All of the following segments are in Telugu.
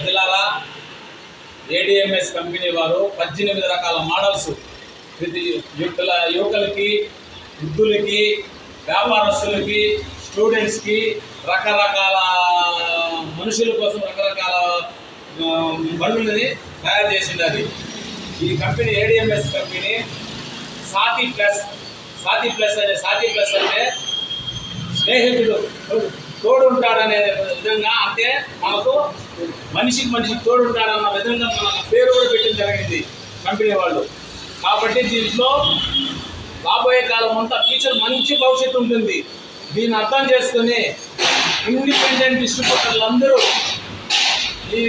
ప్రజలారా, ఏడిఎంఎస్ కంపెనీ వారు 18 రకాల మోడల్స్ ప్రతి యువకులకి, వృద్ధులకి, వ్యాపారస్తులకి, స్టూడెంట్స్కి, రకరకాల మనుషుల కోసం రకరకాల బండ్లని తయారు చేసింది. అది ఈ కంపెనీ ఏడిఎంఎస్ కంపెనీ సాతి ప్లస్ అంటే స్నేహితుడు తోడు ఉంటాడనే విధంగా, అంటే మనకు మనిషికి తోడు ఉంటాడన్న విధంగా మన పేరు కూడా పెట్టడం జరిగింది కంపెనీ వాళ్ళు. కాబట్టి దీంట్లో రాబోయే కాలం అంతా ఫ్యూచర్ మంచి భవిష్యత్తు ఉంటుంది. దీన్ని అర్థం చేసుకుని ఇండిపెండెంట్ డిస్ట్రిబ్యూటర్లు అందరూ ఈ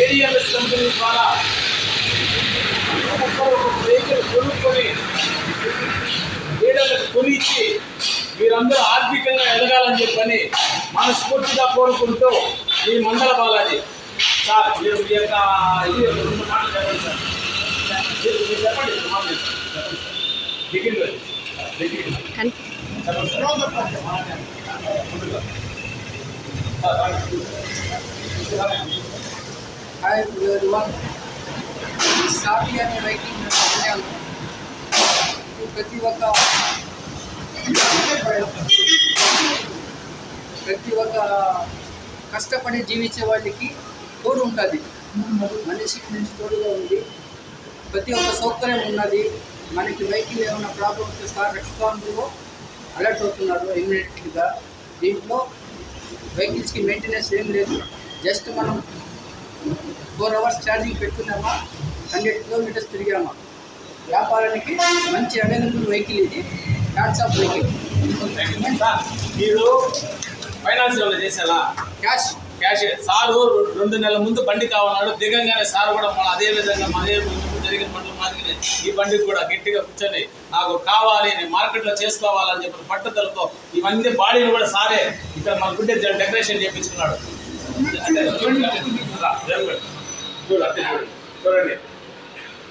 ఏడిఎంఎస్ కంపెనీ ద్వారా ఒక్కొక్కరు వెహికల్ కొనుక్కొని డీలర్లకు కొనిచ్చి మీరందరూ ఆర్థికంగా ఎదగాలని చెప్పని మనస్ఫూర్తిగా కోరుకుంటూ ఈ మండల బాలాజీ సార్ మీరు ఈ యొక్క ఇది 2 మాటలు చెప్పండి సార్. మీరు చెప్పండి హాయ్ ఎవరీవన్. సాటి అనే వెహికల్ ప్రతి ఒక్క కష్టపడి జీవించే వాళ్ళకి తోడు ఉంటుంది. మనిషికి మంచి తోడుగా ఉంది. ప్రతి ఒక్క సౌకర్యం ఉన్నది. మనకి వెహికల్ ఏమైనా ప్రాబ్లమ్ వస్తే సార్ రెస్పాన్స్లో అలర్ట్ అవుతున్నారు ఇమ్మీడియట్గా. దీంట్లో వెహికల్స్కి మెయింటెనెన్స్ ఏం లేదు. జస్ట్ మనం 4 hours ఛార్జింగ్ పెట్టుకున్నామా, 100 kilometers తిరిగామా. వ్యాపారానికి మంచి అవైలబుల్ వెహికల్ ఇది. Hats off vehicle. మీరు ఫైనాన్స్ ఏమైనా చేశారా? క్యాష్ సారు 2 నెలల ముందు బండి కావాలన్నాడు. దిగంగానే సార్ కూడా మన అదే విధంగా అదే జరిగిన బండ్ల మాదిరిగానే ఈ బండికి కూడా గట్టిగా కూర్చొని నాకు కావాలి, నేను మార్కెట్లో చేసుకోవాలని చెప్పి పట్టుదలతో ఇవన్నీ బాడీని కూడా సారే ఇక్కడ మన గుడ్డే డెకరేషన్ చేయించుకున్నాడు. చూడండి,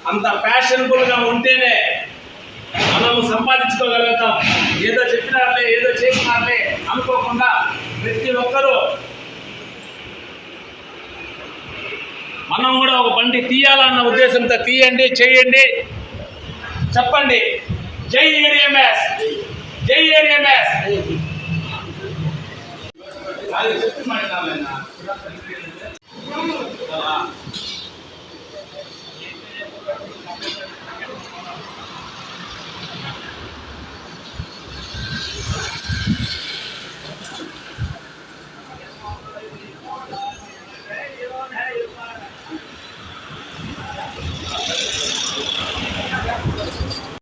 అంత ప్యాషనబుల్గా ఉంటేనే మనము సంపాదించుకోగలుగుతాం. ఏదో చెప్పినారులే, ఏదో చేసినారులే అనుకోకుండా ప్రతి ఒక్కరూ మనం కూడా ఒక బండి తీయాలన్న ఉద్దేశంతో తీయండి, చేయండి, చెప్పండి. జై ఏడిఎంఎస్, జై ఏడిఎంఎస్.